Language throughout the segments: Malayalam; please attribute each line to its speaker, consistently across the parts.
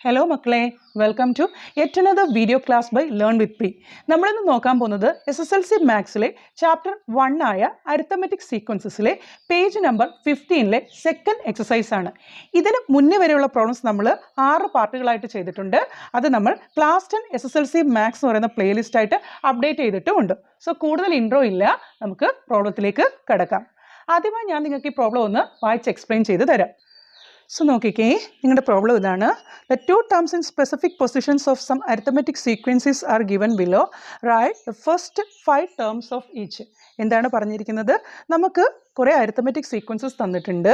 Speaker 1: ഹലോ മക്കളെ, welcome to yet another video class by learn with P. നമ്മളിന്ന് നോക്കാൻ പോകുന്നത് SSLC മാത്സിലെ ചാപ്റ്റർ 1 ആയ അരിത്തമെറ്റിക് സീക്വൻസസിലെ പേജ് നമ്പർ 15ലെ സെക്കൻഡ് എക്സസൈസ് ആണ്. ഇതിന് മുന്നേ വരെയുള്ള പ്രോബ്ലംസ് നമ്മൾ 6 പാർട്ടുകളായിട്ട് ചെയ്തിട്ടുണ്ട്. അത് നമ്മൾ ക്ലാസ് 10 SSLC മാത്സ് എന്ന് പറയുന്ന പ്ലേലിസ്റ്റ് ആയിട്ട് അപ്ഡേറ്റ് ചെയ്തിട്ടുമുണ്ട്. സോ കൂടുതൽ ഇൻട്രോ ഇല്ല, നമുക്ക് പ്രോബ്ലത്തിലേക്ക് കടക്കാം. ആദ്യമായി ഞാൻ നിങ്ങൾക്ക് ഈ പ്രോബ്ലം ഒന്ന് വായിച്ച് എക്സ്പ്ലെയിൻ ചെയ്ത് തരാം. സോ നോക്കിക്കേ, നിങ്ങളുടെ പ്രോബ്ലം ഇതാണ്. The two terms in specific positions of some arithmetic sequences are given below. Write the first 5 terms of each. എന്താണ് പറഞ്ഞിരിക്കുന്നത്? നമുക്ക് കുറേ അരിത്തമെറ്റിക് സീക്വൻസസ് തന്നിട്ടുണ്ട്.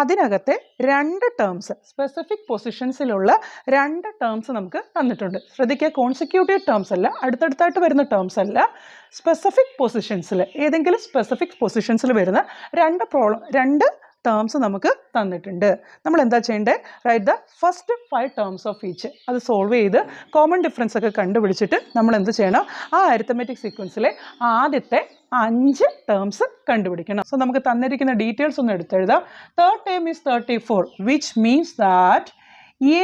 Speaker 1: അതിനകത്തെ 2 ടേംസ്, സ്പെസിഫിക് പൊസിഷൻസിലുള്ള 2 ടേംസ് നമുക്ക് തന്നിട്ടുണ്ട്. ശ്രദ്ധിക്കുക, കോൺസിക്യൂട്ടീവ് ടേംസ് അല്ല, അടുത്തടുത്തായിട്ട് വരുന്ന ടേംസ് അല്ല, സ്പെസിഫിക് പൊസിഷൻസിൽ, ഏതെങ്കിലും സ്പെസിഫിക് പൊസിഷൻസിൽ വരുന്ന 2 ടേംസ് നമുക്ക് തന്നിട്ടുണ്ട്. നമ്മൾ എന്താ ചെയ്യേണ്ടത്? Write the first 5 terms of each. അത് സോൾവ് ചെയ്ത് കോമൺ ഡിഫറൻസ് ഒക്കെ കണ്ടുപിടിച്ചിട്ട് നമ്മൾ എന്ത് ചെയ്യണം? ആ അരിത്തമെറ്റിക് സീക്വൻസിലെ ആദ്യത്തെ 5 ടേംസ് കണ്ടുപിടിക്കണം. സോ നമുക്ക് തന്നിരിക്കുന്ന ഡീറ്റെയിൽസ് ഒന്ന് എടുത്തെഴുതാം. Third term is 34, which means that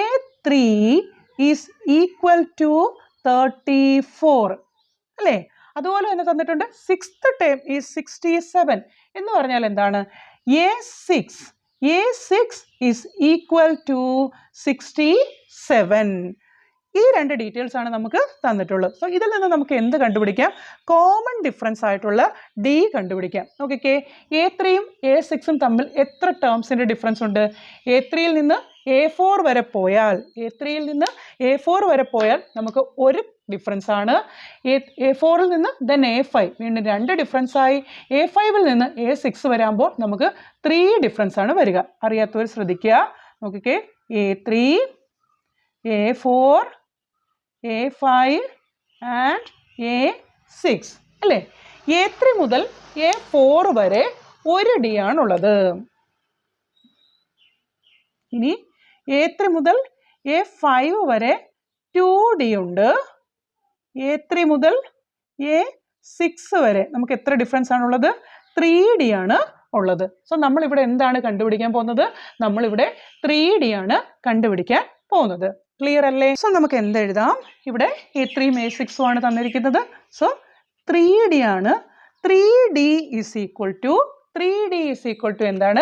Speaker 1: A3 is equal to 34 അല്ലേ? അതുപോലെ തന്നെ തന്നിട്ടുണ്ട് സിക്സ്ത് ടേം ഈസ് 67 എന്ന് പറഞ്ഞാൽ എന്താണ്? A6 is equal to 67. ഈ 2 ഡീറ്റെയിൽസ് ആണ് നമുക്ക് തന്നിട്ടുള്ളത്. സോ ഇതിൽ നിന്ന് നമുക്ക് എന്ത് കണ്ടുപിടിക്കാം? കോമൺ ഡിഫറൻസ് ആയിട്ടുള്ള D കണ്ടുപിടിക്കാം. നോക്കിക്കേ, A3യും A6ഉം തമ്മിൽ എത്ര ടേംസിൻ്റെ ഡിഫറൻസ് ഉണ്ട്? A3യിൽ നിന്ന് A4 വരെ പോയാൽ നമുക്ക് ഒരു ഡിഫറൻസ് ആണ്. A4ൽ നിന്ന് ദെൻ A5, വീണ്ടും 2 ഡിഫറൻസ് ആയി. A5ൽ നിന്ന് A6 വരാമ്പോൾ നമുക്ക് 3 ഡിഫറൻസ് ആണ് വരിക. അറിയാത്തവർ ശ്രദ്ധിക്കുക. നോക്കിക്കേ, A3, A4, A5 and A6 അല്ലേ? A3 മുതൽ A4 വരെ ഒരു D ആണുള്ളത്. ഇനി A3 മുതൽ A5 വരെ 2D ഉണ്ട്. A3 മുതൽ A6 വരെ നമുക്ക് എത്ര ഡിഫറൻസ് ആണുള്ളത്? 3D ആണ് ഉള്ളത്. സോ നമ്മളിവിടെ എന്താണ് കണ്ടുപിടിക്കാൻ പോകുന്നത്? നമ്മളിവിടെ 3D ആണ് കണ്ടുപിടിക്കാൻ പോകുന്നത്. ക്ലിയർ അല്ലേ? സോ നമുക്ക് എന്തെഴുതാം? ഇവിടെ A3യും A6ഉം ആണ് തന്നിരിക്കുന്നത്. സോ 3D ആണ്. 3D ഈസ് ഈക്വൽ ടു എന്താണ്?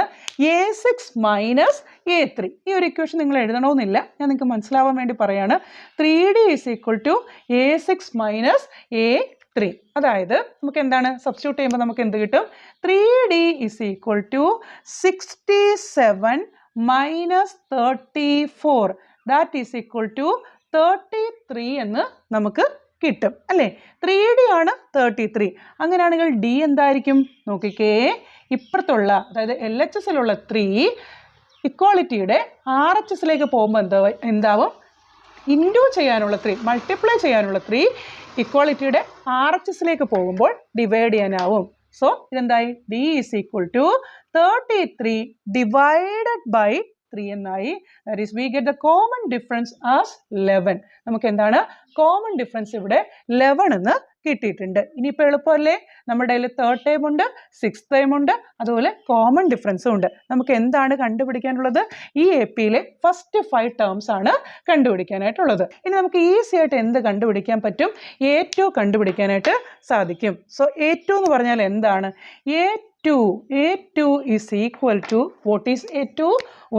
Speaker 1: A6 minus A3. ഈ ഒരു ഇക്വേഷൻ നിങ്ങൾ എഴുതണമെന്നില്ല, ഞാൻ നിങ്ങൾക്ക് മനസ്സിലാവാൻ വേണ്ടി പറയാണ്. 3D is equal to A6 minus A3. അതായത് നമുക്ക് എന്താണ് സബ്സ്റ്റിറ്റ്യൂട്ട് ചെയ്യുമ്പോൾ നമുക്ക് എന്ത് കിട്ടും? 3D is equal to 67 minus 34. That is equal to 33 എന്ന് നമുക്ക് കിട്ടും അല്ലേ? 3D ആണ് 33. അങ്ങനെയാണെങ്കിൽ D എന്തായിരിക്കും? നോക്കിക്കേ, ഇപ്പുറത്തുള്ള, അതായത് LHSലുള്ള 3 ഇക്വാളിറ്റിയുടെ RHSലേക്ക് പോകുമ്പോൾ എന്താവും? ഇൻറ്റു ചെയ്യാനുള്ള 3, മൾട്ടിപ്ലൈ ചെയ്യാനുള്ള 3 ഇക്വാളിറ്റിയുടെ RHSലേക്ക് പോകുമ്പോൾ ഡിവൈഡ് ചെയ്യാനാവും. സോ ഇതെന്തായി? D is equal to 33 divided by 3 എന്നായി. That is we get the common difference as 11. നമുക്ക് എന്താണ് കോമൺ ഡിഫറൻസ്? ഇവിടെ 11 എന്ന് കിട്ടിയിട്ടുണ്ട്. ഇനിയിപ്പോൾ എളുപ്പമല്ലേ? നമ്മുടെ കയ്യിൽ തേർഡ് ടേം ഉണ്ട്, സിക്സ് ടേം ഉണ്ട്, അതുപോലെ കോമൺ ഡിഫറൻസും ഉണ്ട്. നമുക്ക് എന്താണ് കണ്ടുപിടിക്കാനുള്ളത്? ഈ APയിലെ ഫസ്റ്റ് 5 ടേംസ് ആണ് കണ്ടുപിടിക്കാനായിട്ടുള്ളത്. ഇനി നമുക്ക് ഈസി ആയിട്ട് എന്ത് കണ്ടുപിടിക്കാൻ പറ്റും? A2 കണ്ടുപിടിക്കാനായിട്ട് സാധിക്കും. സോ A2 എന്ന് പറഞ്ഞാൽ എന്താണ്? A2 is equal to, what is A2?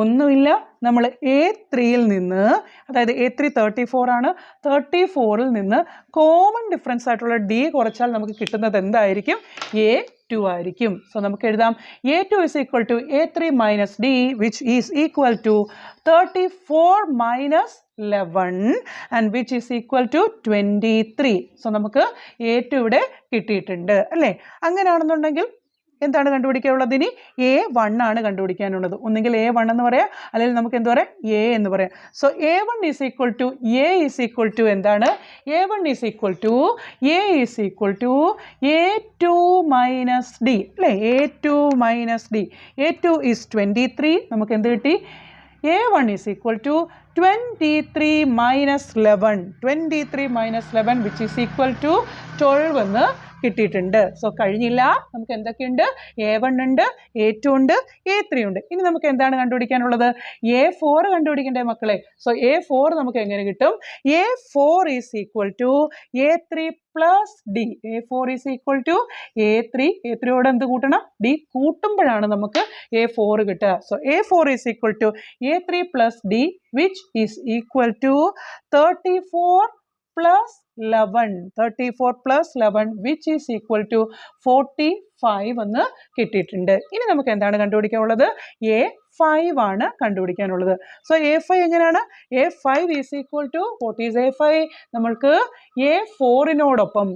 Speaker 1: ഒന്നുമില്ല, നമ്മൾ A3യിൽ നിന്ന്, അതായത് A3 34 ആണ്, 34ൽ നിന്ന് കോമൺ ഡിഫറൻസ് ആയിട്ടുള്ള D കുറച്ചാൽ നമുക്ക് കിട്ടുന്നത് എന്തായിരിക്കും? A2 ആയിരിക്കും. സോ നമുക്ക് എഴുതാം A2 is equal to A3 minus D, which is equal to 34 minus 11 and which is equal to 23. So നമുക്ക് A2 ഇവിടെ കിട്ടിയിട്ടുണ്ട് അല്ലേ? അങ്ങനെയാണെന്നുണ്ടെങ്കിൽ എന്താണ് കണ്ടുപിടിക്കാനുള്ളത്? ഇനി A1 ആണ് കണ്ടുപിടിക്കാനുള്ളത്. ഒന്നെങ്കിൽ A1 എന്ന് പറയാം, അല്ലെങ്കിൽ നമുക്ക് എന്ത് പറയാം? A എന്ന് പറയാം. So A1 is equal to എന്താണ്? A1 is equal to A2 minus D അല്ലേ? A2 minus D. A2 is 23. നമുക്ക് എന്ത് കിട്ടി? A1 is equal to 23 minus 11 which is equal to 12 എന്ന് കിട്ടിയിട്ടുണ്ട്. സോ കഴിഞ്ഞില്ല. നമുക്ക് എന്തൊക്കെയുണ്ട്? A1 ഉണ്ട്, A2 ഉണ്ട്, A3 ഉണ്ട്. ഇനി നമുക്ക് എന്താണ് കണ്ടുപിടിക്കാനുള്ളത്? A4 കണ്ടുപിടിക്കണ്ടേ മക്കളെ? സോ A4 നമുക്ക് എങ്ങനെ കിട്ടും? A4 is equal to A3 plus D. A4 is equal to A3. A3യോട് എന്ത് കൂട്ടണം? D കൂട്ടുമ്പോഴാണ് നമുക്ക് A4 കിട്ടുക. So A4 is equal to A3 plus D, which is equal to 34 plus 11. 34 plus 11, which is equal to 45 എന്ന് കിട്ടിയിട്ടുണ്ട്. ഇനി നമുക്ക് എന്താണ് കണ്ടുപിടിക്കാനുള്ളത്? A5 ആണ് കണ്ടുപിടിക്കാനുള്ളത്. സോ A5 എങ്ങനെയാണ്? A5 is equal to, what is A5? നമ്മൾക്ക് A4നോടൊപ്പം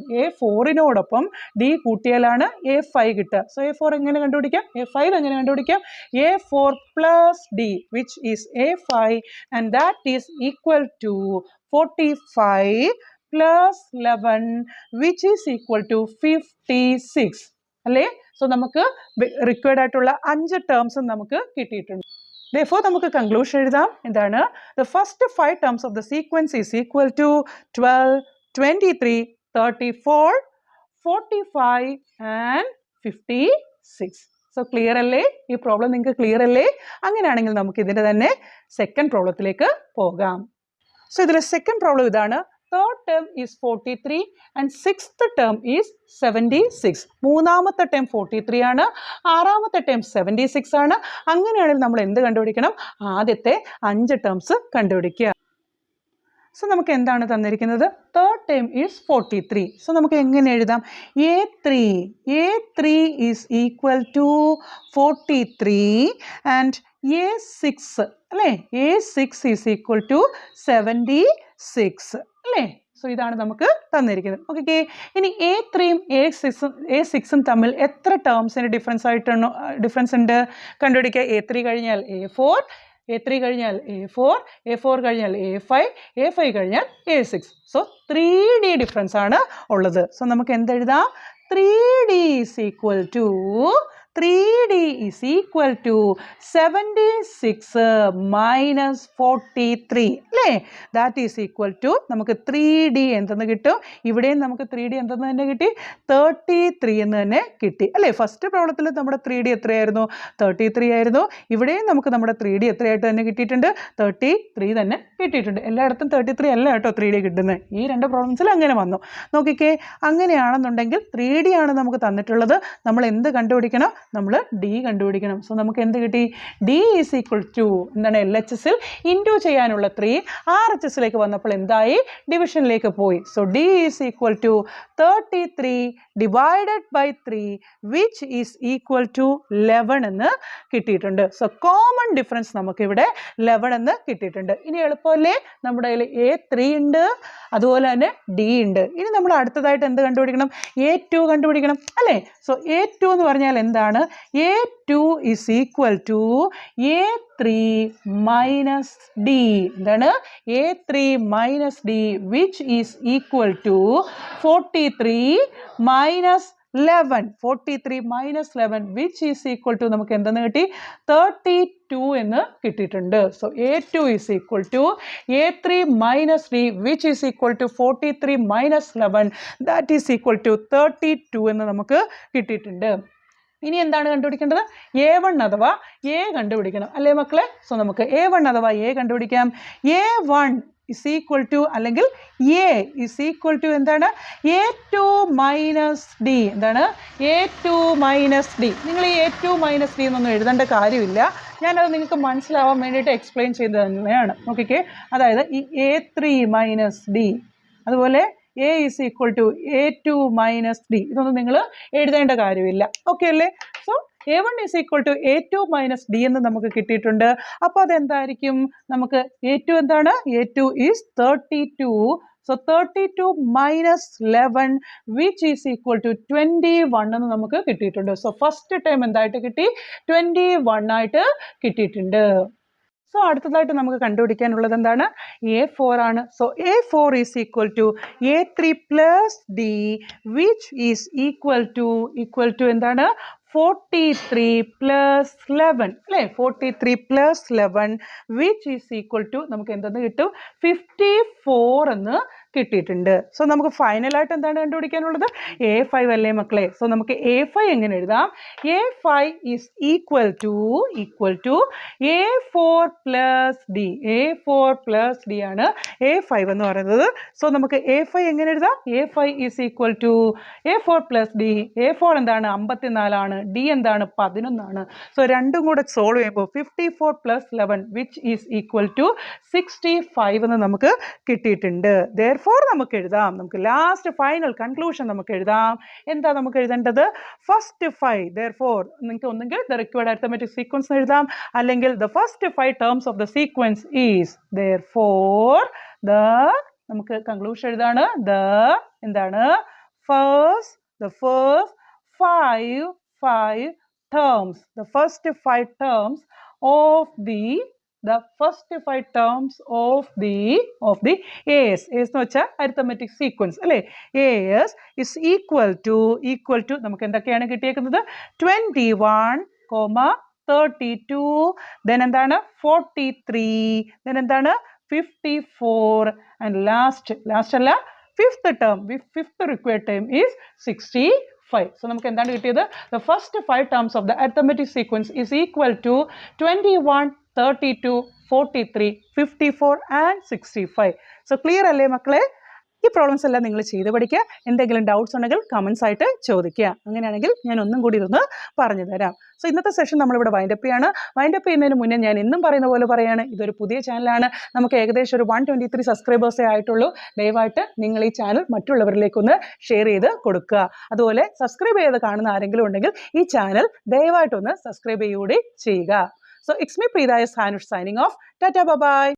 Speaker 1: D കൂട്ടിയാലാണ് A5 കിട്ടുക. സോ A4 എങ്ങനെ കണ്ടുപിടിക്കാം? A5 എങ്ങനെ കണ്ടുപിടിക്കാം? A4 plus D, which is A5, and that is equal to 45 plus 11, which is equal to 56. അല്ലേ? സോ നമുക്ക് റിക്വയർഡ് ആയിട്ടുള്ള 5 ടേംസും നമുക്ക് കിട്ടിയിട്ടുണ്ട്. Therefore നമുക്ക് കൺക്ലൂഷൻ എഴുതാം. എന്താണ്? The first 5 terms of the sequence is equal to 12, 23, 34, 45 and 56. So clear അല്ലേ? ഈ പ്രോബ്ലം നിങ്ങൾക്ക് ക്ലിയർ അല്ലേ? അങ്ങനെയാണെങ്കിൽ നമുക്ക് ഇതിൻ്റെ തന്നെ സെക്കൻഡ് പ്രോബ്ലത്തിലേക്ക് പോകാം. സോ ഇതിലെ സെക്കൻഡ് പ്രോബ്ലം ഇതാണ്. Third term is 43 and sixth term is 76. മൂന്നാമത്തെ ടേം 43 ആണ്, ആറാമത്തെ ടേം 76 ആണ്. അങ്ങനെയാണെങ്കിൽ നമ്മൾ എന്ത് കണ്ടുപിടിക്കണം? ആദ്യത്തെ 5 ടേംസ് കണ്ടുപിടിക്കുക. സോ നമുക്ക് എന്താണ് തന്നിരിക്കുന്നത്? Third term is 43. സോ നമുക്ക് എങ്ങനെ എഴുതാം? A3 is equal to 43 and A6 അല്ലേ? A6 is equal to 76 അല്ലേ? സോ ഇതാണ് നമുക്ക് തന്നിരിക്കുന്നത്. ഓക്കെ, ഇനി A3യും A6ഉം തമ്മിൽ എത്ര ടേംസിന് ഡിഫറൻസ് ഉണ്ട് കണ്ടുപിടിക്കുക. A3 കഴിഞ്ഞാൽ A4, A3 കഴിഞ്ഞാൽ A4, A4 കഴിഞ്ഞാൽ A5, A5 കഴിഞ്ഞാൽ A6. സോ 3D ഡിഫറൻസ് ആണ് ഉള്ളത്. സോ നമുക്ക് എന്തെഴുതാം? 3D is equal to 76 minus 43 അല്ലേ? ദാറ്റ് ഈസ് ഈക്വൽ ടു നമുക്ക് 3D എന്തെന്ന് കിട്ടും? ഇവിടെയും നമുക്ക് 3D എന്തെന്ന് തന്നെ കിട്ടി? 33 എന്ന് തന്നെ കിട്ടി അല്ലേ? ഫസ്റ്റ് പ്രോബ്ലത്തിൽ നമ്മുടെ 3D എത്രയായിരുന്നു? 33 ആയിരുന്നു. ഇവിടെയും നമുക്ക് നമ്മുടെ 3D എത്രയായിട്ട് തന്നെ കിട്ടിയിട്ടുണ്ട്? 33 തന്നെ കിട്ടിയിട്ടുണ്ട്. എല്ലായിടത്തും 33 അല്ല കേട്ടോ 3D കിട്ടുന്നത്. ഈ 2 പ്രോബ്ലംസിൽ അങ്ങനെ വന്നു. നോക്കിക്കേ, അങ്ങനെയാണെന്നുണ്ടെങ്കിൽ 3D ആണ് നമുക്ക് തന്നിട്ടുള്ളത്. നമ്മൾ എന്ത് കണ്ടുപിടിക്കണം? നമ്മൾ D കണ്ടുപിടിക്കണം. സോ നമുക്ക് എന്ത് കിട്ടി? D ഈസ് ഈക്വൽ ടു എന്താണ്? LHSൽ ഇൻറ്റു ചെയ്യാനുള്ള 3 RHSലേക്ക് വന്നപ്പോൾ എന്തായി? ഡിവിഷനിലേക്ക് പോയി. So D is equal to 33 divided by 3 which is equal to 11 എന്ന് കിട്ടിയിട്ടുണ്ട്. സോ കോമൺ ഡിഫറൻസ് നമുക്കിവിടെ 11 എന്ന് കിട്ടിയിട്ടുണ്ട്. ഇനി എളുപ്പമല്ലേ? നമ്മുടെ കയ്യിൽ A3 ഉണ്ട്, അതുപോലെ തന്നെ D ഉണ്ട്. ഇനി നമ്മൾ അടുത്തതായിട്ട് എന്ത് കണ്ടുപിടിക്കണം? A2 കണ്ടുപിടിക്കണം അല്ലേ? സോ A2 എന്ന് പറഞ്ഞാൽ എന്താണ്? A2 is equal to A3 minus D. എന്താണ്? A3 minus D, which is equal to 43 minus 11. 43 minus 11, which is equal to നമുക്ക് എന്തെന്ന് കിട്ടി? 32 എന്ന് കിട്ടിയിട്ടുണ്ട്. So A2 is equal to A3 minus D, which is equal to 43 minus 11, that is equal to 32 എന്ന് നമുക്ക് കിട്ടിയിട്ടുണ്ട്. ഇനി എന്താണ് കണ്ടുപിടിക്കേണ്ടത്? A1 അഥവാ A കണ്ടുപിടിക്കണം അല്ലേ മക്കളെ? സോ നമുക്ക് A1 അഥവാ A കണ്ടുപിടിക്കാം. A1 is equal to അല്ലെങ്കിൽ A is equal to എന്താണ്? A2 minus D. എന്താണ്? A2 minus D. നിങ്ങൾ ഈ A2 minus D എന്നൊന്നും എഴുതേണ്ട കാര്യമില്ല. ഞാനത് നിങ്ങൾക്ക് മനസ്സിലാവാൻ വേണ്ടിയിട്ട് എക്സ്പ്ലെയിൻ ചെയ്തത് തന്നെയാണ്. നോക്കിക്കേ, അതായത് ഈ A3 minus D, അതുപോലെ A is equal to A2 minus D. ഇതൊന്നും നിങ്ങൾ എഴുതേണ്ട കാര്യമില്ല. ഓക്കെ അല്ലേ? So A1 is equal to A2 minus D എന്ന് നമുക്ക് കിട്ടിയിട്ടുണ്ട്. അപ്പോൾ അതെന്തായിരിക്കും? നമുക്ക് A2 എന്താണ്? A2 is 32. So 32 minus 11, which is equal to 21 എന്ന് നമുക്ക് കിട്ടിയിട്ടുണ്ട്. സോ ഫസ്റ്റ് ടൈം എന്തായിട്ട് കിട്ടി? 21 ആയിട്ട് കിട്ടിയിട്ടുണ്ട്. സോ അടുത്തതായിട്ട് നമുക്ക് കണ്ടുപിടിക്കാനുള്ളത് എന്താണ്? A4 ആണ്. So A4 is equal to A3 plus D, which is equal to എന്താണ്? 43 plus 11 അല്ലേ? 43 plus 11, which is equal to നമുക്ക് എന്തെന്ന് കിട്ടും? 54 എന്ന് കിട്ടിയിട്ടുണ്ട്. സോ നമുക്ക് ഫൈനലായിട്ട് എന്താണ് കണ്ടുപിടിക്കാനുള്ളത്? A5 അല്ലേ മക്കളെ? സോ നമുക്ക് A5 എങ്ങനെ എഴുതാം? A5 is equal to A4 plus D. A4 plus D ആണ് A5 എന്ന് പറയുന്നത്. സോ നമുക്ക് A5 എങ്ങനെ എഴുതാം? A5 is equal to A4 plus D. A4 എന്താണ്? 54 ആണ്. ഡി എന്താണ്? 11 ആണ്. സോ രണ്ടും കൂടെ സോൾവ് ചെയ്യുമ്പോൾ 54 plus 11 which is equal to 65 എന്ന് നമുക്ക് കിട്ടിയിട്ടുണ്ട്. Therefore നമുക്ക് എഴുതാം, നമുക്ക് ലാസ്റ്റ് ഫൈനൽ കൺക്ലൂഷൻ നമുക്ക് എഴുതാം. എന്താ നമുക്ക് എഴുതേണ്ടത്? ഫസ്റ്റ് 5. Therefore നിങ്ങൾക്ക് ഒന്നെങ്കിൽ the required arithmetic sequence എഴുതാം, അല്ലെങ്കിൽ the first 5 terms of the sequence is. Therefore നമുക്ക് കൺക്ലൂഷൻ എഴുതാണ്. എന്താണ്? the first 5 terms, the first 5 terms of the AS എന്ന് വെച്ചാൽ arithmetic sequence അല്ലേ? AS is equal to നമുക്ക് എന്തൊക്കെയാണ് കിട്ടിയേക്കുന്നത്? 21, 32, then എന്താണ്? 43, then എന്താണ്? 54 and last അല്ല, fifth required term is 65. So നമുക്ക് എന്താണ് കിട്ടിയത്? The first 5 terms of the arithmetic sequence is equal to 21, 32, 43, 54 and 65. So clear അല്ലേ മക്കളെ? ഈ പ്രോബ്ലംസ് എല്ലാം നിങ്ങൾ ചെയ്ത് പഠിക്കുക. എന്തെങ്കിലും ഡൗട്ട്സ് ഉണ്ടെങ്കിൽ കമൻസ് ആയിട്ട് ചോദിക്കുക. അങ്ങനെയാണെങ്കിൽ ഞാൻ ഒന്നും കൂടി ഇരുന്ന് പറഞ്ഞു തരാം. സോ ഇന്നത്തെ സെഷൻ നമ്മളിവിടെ വൈൻഡപ്പ് ചെയ്യാണ്. വൈൻഡപ്പ് ചെയ്യുന്നതിന് മുന്നേ ഞാൻ എന്നും പറയുന്ന പോലെ പറയാണ്, ഇതൊരു പുതിയ ചാനലാണ്. നമുക്ക് ഏകദേശം ഒരു 123 സബ്സ്ക്രൈബേഴ്സേ ആയിട്ടുള്ളൂ. ദയവായിട്ട് നിങ്ങൾ ഈ ചാനൽ മറ്റുള്ളവരിലേക്കൊന്ന് ഷെയർ ചെയ്ത് കൊടുക്കുക. അതുപോലെ സബ്സ്ക്രൈബ് ചെയ്ത് കാണുന്ന ആരെങ്കിലും ഉണ്ടെങ്കിൽ ഈ ചാനൽ ദയവായിട്ടൊന്ന് സബ്സ്ക്രൈബ് ചെയ്യുകൂടി ചെയ്യുക. So it's me Preeta S. Hanush signing off. Tata, bye bye.